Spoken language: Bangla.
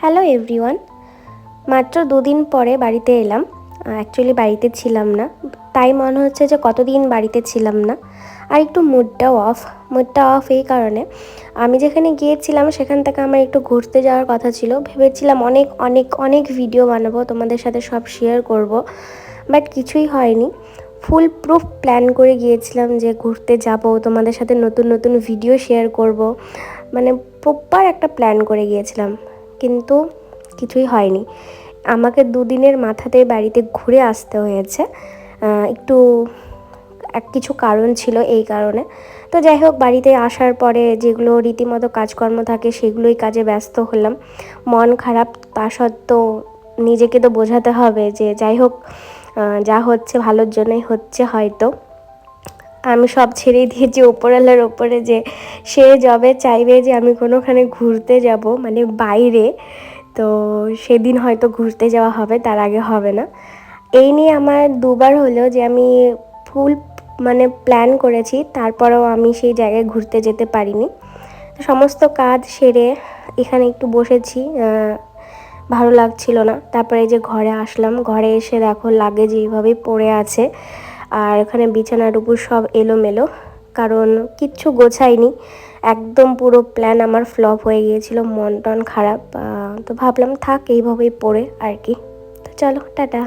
হ্যালো এভরিওয়ান, মাত্র দুদিন পরে বাড়িতে এলাম। অ্যাকচুয়ালি বাড়িতে ছিলাম না, তাই মনে হচ্ছে যে কতদিন বাড়িতে ছিলাম না। আর একটু মুডটা অফ এই কারণে, আমি যেখানে গিয়েছিলাম সেখান থেকে আমার একটু ঘুরতে যাওয়ার কথা ছিল। ভেবেছিলাম অনেক অনেক অনেক ভিডিও বানাবো, তোমাদের সাথে সব শেয়ার করব, বাট কিছুই হয়নি। ফুল প্রুফ প্ল্যান করে গিয়েছিলাম যে ঘুরতে যাব, তোমাদের সাথে নতুন নতুন ভিডিও শেয়ার করব, মানে প্রপার একটা প্ল্যান করে গিয়েছিলাম, কিন্তু কিছুই হয়নি। আমাকে দুদিনের মাথাতেই বাড়িতে ঘুরে আসতে হয়েছে। একটু কিছু কারণ ছিল এই কারণে। তো যাই হোক, বাড়িতে আসার পরে যেগুলো রীতিমতো কাজকর্ম থাকে সেগুলোই কাজে ব্যস্ত হলাম। মন খারাপ, তা সত্ত্বেও নিজেকে তো বোঝাতে হবে যে যাই হোক, যা হচ্ছে ভালোর জন্যই হচ্ছে হয়তো। আমি সব ছেড়ে দিয়েছি ওপরওয়ালার ওপরে, যে সে যবে চাইবে যে আমি কোনোখানে ঘুরতে যাব, মানে বাইরে, তো সেদিন হয়তো ঘুরতে যাওয়া হবে, তার আগে হবে না। এই নিয়ে আমার দুবার হলো যে আমি ফুল মানে প্ল্যান করেছি, তারপরেও আমি সেই জায়গায় ঘুরতে যেতে পারিনি। সমস্ত কাজ সেরে এখানে একটু বসেছি, ভালো লাগছিল না। তারপরে এই যে ঘরে আসলাম, ঘরে এসে দেখো লাগেজ এইভাবেই পড়ে আছে, আর এখানে বিছানার উপর সব এলোমেলো, কারণ কিচ্ছু গোছাইনি। একদম পুরো প্ল্যান আমার ফ্লপ হয়ে গিয়েছিল, মন টন খারাপ। তো ভাবলাম থাক এইভাবেই পড়ে আর কি। তো চলো টাটা।